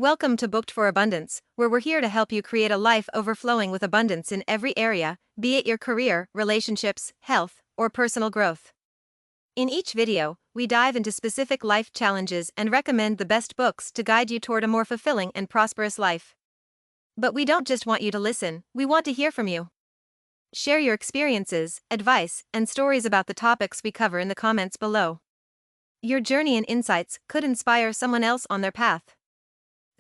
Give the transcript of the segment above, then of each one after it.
Welcome to Booked for Abundance, where we're here to help you create a life overflowing with abundance in every area, be it your career, relationships, health, or personal growth. In each video, we dive into specific life challenges and recommend the best books to guide you toward a more fulfilling and prosperous life. But we don't just want you to listen, we want to hear from you. Share your experiences, advice, and stories about the topics we cover in the comments below. Your journey and insights could inspire someone else on their path.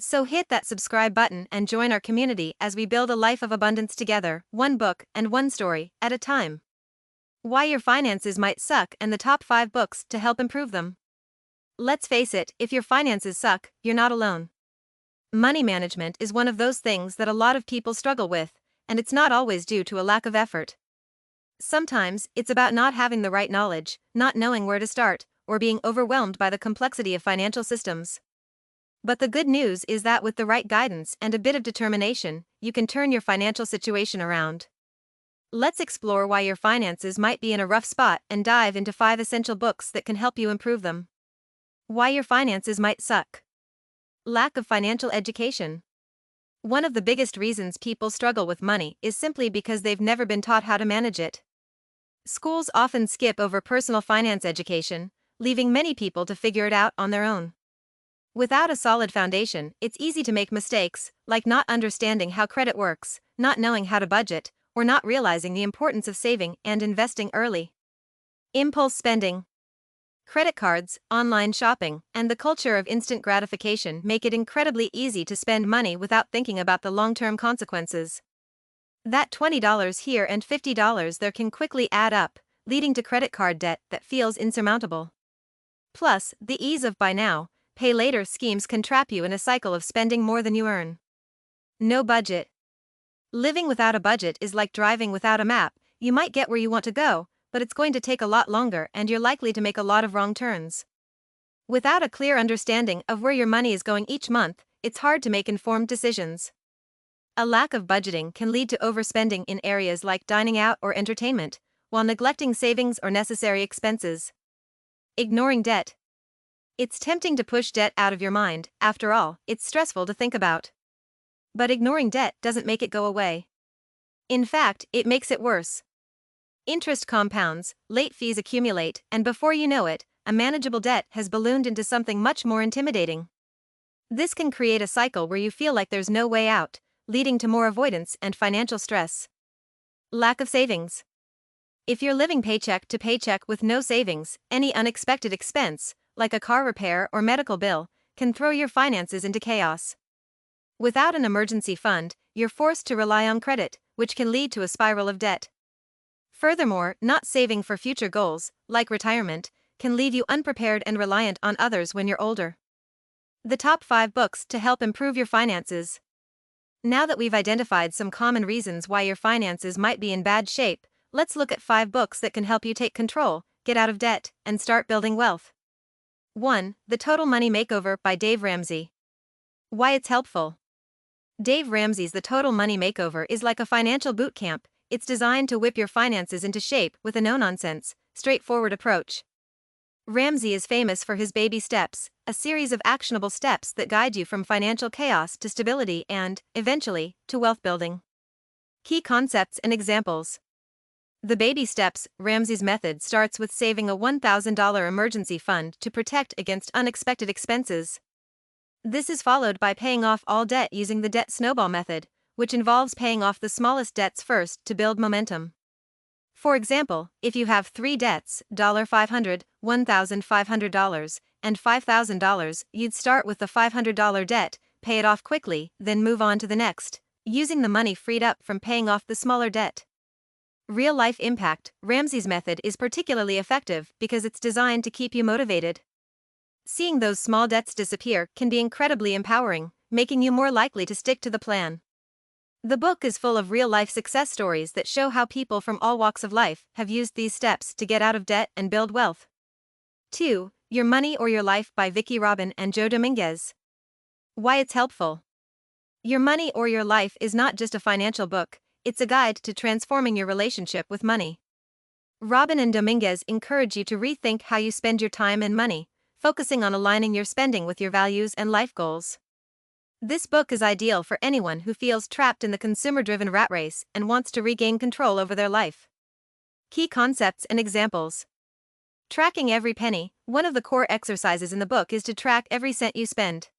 So hit that subscribe button and join our community as we build a life of abundance together, one book and one story at a time. Why your finances might suck and the top 5 books to help improve them. Let's face it, if your finances suck, you're not alone. Money management is one of those things that a lot of people struggle with, and it's not always due to a lack of effort. Sometimes, it's about not having the right knowledge, not knowing where to start, or being overwhelmed by the complexity of financial systems. But the good news is that with the right guidance and a bit of determination, you can turn your financial situation around. Let's explore why your finances might be in a rough spot and dive into 5 essential books that can help you improve them. Why your finances might suck. Lack of financial education. One of the biggest reasons people struggle with money is simply because they've never been taught how to manage it. Schools often skip over personal finance education, leaving many people to figure it out on their own. Without a solid foundation, it's easy to make mistakes, like not understanding how credit works, not knowing how to budget, or not realizing the importance of saving and investing early. Impulse spending. Credit cards, online shopping, and the culture of instant gratification make it incredibly easy to spend money without thinking about the long-term consequences. That $20 here and $50 there can quickly add up, leading to credit card debt that feels insurmountable. Plus, the ease of buy now, pay later schemes can trap you in a cycle of spending more than you earn. No budget. Living without a budget is like driving without a map. You might get where you want to go, but it's going to take a lot longer and you're likely to make a lot of wrong turns. Without a clear understanding of where your money is going each month, it's hard to make informed decisions. A lack of budgeting can lead to overspending in areas like dining out or entertainment, while neglecting savings or necessary expenses. Ignoring debt. It's tempting to push debt out of your mind, after all, it's stressful to think about. But ignoring debt doesn't make it go away. In fact, it makes it worse. Interest compounds, late fees accumulate, and before you know it, a manageable debt has ballooned into something much more intimidating. This can create a cycle where you feel like there's no way out, leading to more avoidance and financial stress. Lack of savings. If you're living paycheck to paycheck with no savings, any unexpected expense, like a car repair or medical bill, can throw your finances into chaos. Without an emergency fund, you're forced to rely on credit, which can lead to a spiral of debt. Furthermore, not saving for future goals, like retirement, can leave you unprepared and reliant on others when you're older. The top 5 books to help improve your finances. Now that we've identified some common reasons why your finances might be in bad shape, let's look at 5 books that can help you take control, get out of debt, and start building wealth. 1. The Total Money Makeover by Dave Ramsey. Why it's helpful. Dave Ramsey's The Total Money Makeover is like a financial boot camp. It's designed to whip your finances into shape with a no-nonsense, straightforward approach. Ramsey is famous for his baby steps, a series of actionable steps that guide you from financial chaos to stability and, eventually, to wealth building. Key concepts and examples. The baby steps. Ramsey's method starts with saving a $1,000 emergency fund to protect against unexpected expenses. This is followed by paying off all debt using the debt snowball method, which involves paying off the smallest debts first to build momentum. For example, if you have 3 debts, $500, $1,500, and $5,000, you'd start with the $500 debt, pay it off quickly, then move on to the next, using the money freed up from paying off the smaller debt. Real-life impact. Ramsey's method is particularly effective because it's designed to keep you motivated. Seeing those small debts disappear can be incredibly empowering, making you more likely to stick to the plan. The book is full of real-life success stories that show how people from all walks of life have used these steps to get out of debt and build wealth. 2. Your Money or Your Life by Vicki Robin and Joe Dominguez. Why it's helpful. Your Money or Your Life is not just a financial book, it's a guide to transforming your relationship with money. Robin and Dominguez encourage you to rethink how you spend your time and money, focusing on aligning your spending with your values and life goals. This book is ideal for anyone who feels trapped in the consumer-driven rat race and wants to regain control over their life. Key concepts and examples. Tracking every penny. One of the core exercises in the book is to track every cent you spend.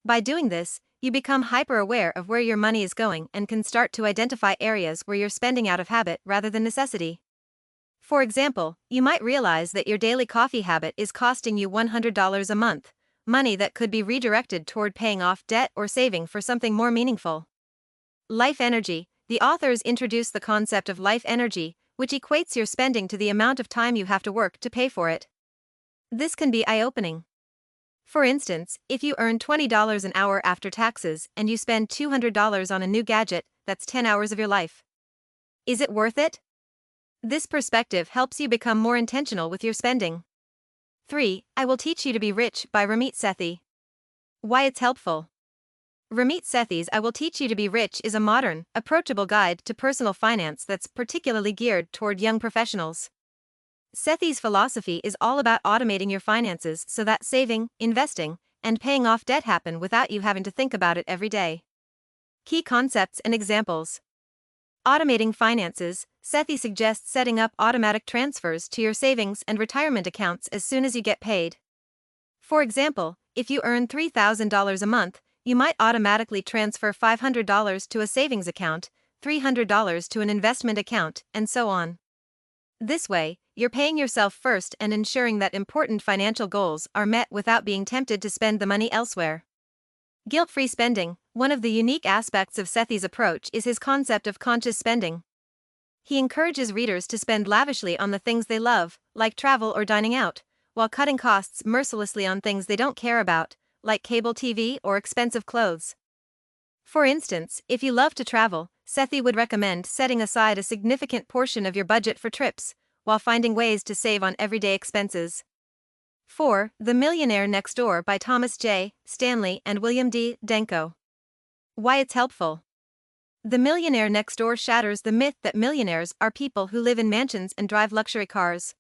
By doing this, you become hyper-aware of where your money is going and can start to identify areas where you're spending out of habit rather than necessity. For example, you might realize that your daily coffee habit is costing you $100 a month, money that could be redirected toward paying off debt or saving for something more meaningful. Life energy. The authors introduce the concept of life energy, which equates your spending to the amount of time you have to work to pay for it. This can be eye-opening. For instance, if you earn $20 an hour after taxes and you spend $200 on a new gadget, that's 10 hours of your life. Is it worth it? This perspective helps you become more intentional with your spending. 3. I Will Teach You to Be Rich by Ramit Sethi. Why it's helpful. Ramit Sethi's I Will Teach You to Be Rich is a modern, approachable guide to personal finance that's particularly geared toward young professionals. Sethi's philosophy is all about automating your finances so that saving, investing, and paying off debt happen without you having to think about it every day. Key concepts and examples. Automating finances. Sethi suggests setting up automatic transfers to your savings and retirement accounts as soon as you get paid. For example, if you earn $3,000 a month, you might automatically transfer $500 to a savings account, $300 to an investment account, and so on. This way, you're paying yourself first and ensuring that important financial goals are met without being tempted to spend the money elsewhere. Guilt-free spending. One of the unique aspects of Sethi's approach is his concept of conscious spending. He encourages readers to spend lavishly on the things they love, like travel or dining out, while cutting costs mercilessly on things they don't care about, like cable TV or expensive clothes. For instance, if you love to travel, Sethi would recommend setting aside a significant portion of your budget for trips, while finding ways to save on everyday expenses. 4. The Millionaire Next Door by Thomas J. Stanley and William D. Denko. Why it's helpful. The Millionaire Next Door shatters the myth that millionaires are people who live in mansions and drive luxury cars.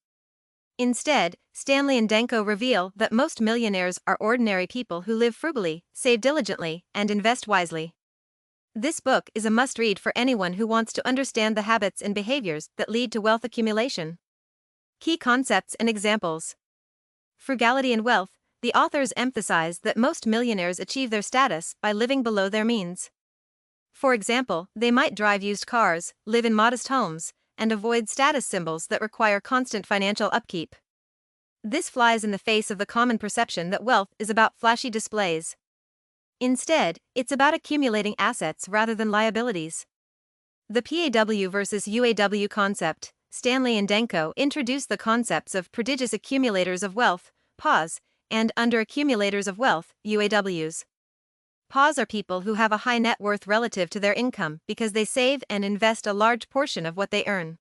Instead, Stanley and Denko reveal that most millionaires are ordinary people who live frugally, save diligently, and invest wisely. This book is a must-read for anyone who wants to understand the habits and behaviors that lead to wealth accumulation. Key concepts and examples. Frugality and wealth. The authors emphasize that most millionaires achieve their status by living below their means. For example, they might drive used cars, live in modest homes, and avoid status symbols that require constant financial upkeep. This flies in the face of the common perception that wealth is about flashy displays. Instead, it's about accumulating assets rather than liabilities. The PAW versus UAW concept. Stanley and Denko introduce the concepts of prodigious accumulators of wealth, PAWs, and underaccumulators of wealth, UAWs. PAWs are people who have a high net worth relative to their income because they save and invest a large portion of what they earn.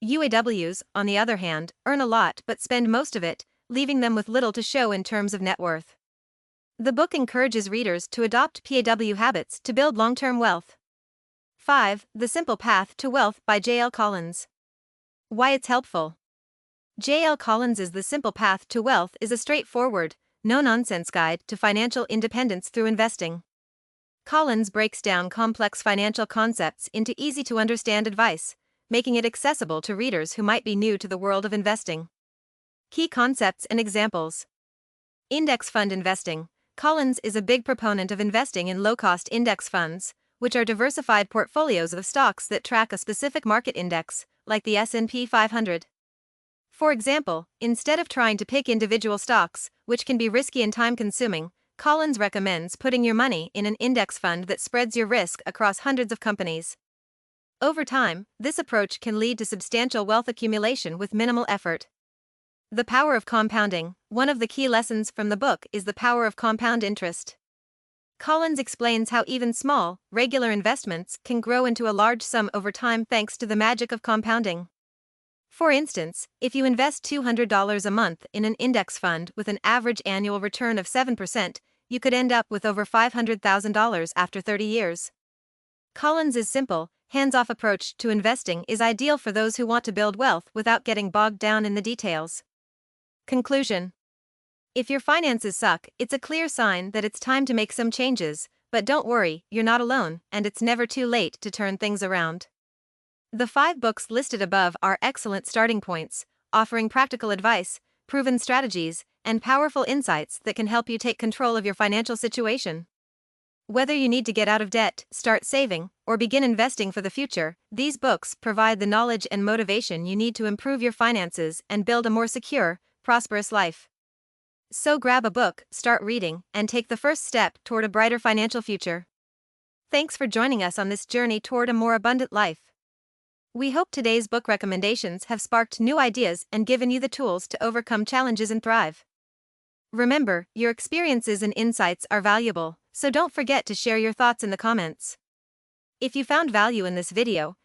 UAWs, on the other hand, earn a lot but spend most of it, leaving them with little to show in terms of net worth. The book encourages readers to adopt PAW habits to build long-term wealth. 5. The Simple Path to Wealth by J.L. Collins. Why it's helpful. J.L. Collins's The Simple Path to Wealth is a straightforward, no-nonsense guide to financial independence through investing. Collins breaks down complex financial concepts into easy-to-understand advice, making it accessible to readers who might be new to the world of investing. Key concepts and examples. Index fund investing. Collins is a big proponent of investing in low-cost index funds, which are diversified portfolios of stocks that track a specific market index, like the S&P 500. For example, instead of trying to pick individual stocks, which can be risky and time-consuming, Collins recommends putting your money in an index fund that spreads your risk across hundreds of companies. Over time, this approach can lead to substantial wealth accumulation with minimal effort. The power of compounding. One of the key lessons from the book is the power of compound interest. Collins explains how even small, regular investments can grow into a large sum over time thanks to the magic of compounding. For instance, if you invest $200 a month in an index fund with an average annual return of 7%, you could end up with over $500,000 after 30 years. Collins' simple, hands-off approach to investing is ideal for those who want to build wealth without getting bogged down in the details. Conclusion. If your finances suck, it's a clear sign that it's time to make some changes, but don't worry, you're not alone, and it's never too late to turn things around. The 5 books listed above are excellent starting points, offering practical advice, proven strategies, and powerful insights that can help you take control of your financial situation. Whether you need to get out of debt, start saving, or begin investing for the future, these books provide the knowledge and motivation you need to improve your finances and build a more secure, prosperous life. So grab a book, start reading, and take the first step toward a brighter financial future. Thanks for joining us on this journey toward a more abundant life. We hope today's book recommendations have sparked new ideas and given you the tools to overcome challenges and thrive. Remember, your experiences and insights are valuable, so don't forget to share your thoughts in the comments. If you found value in this video,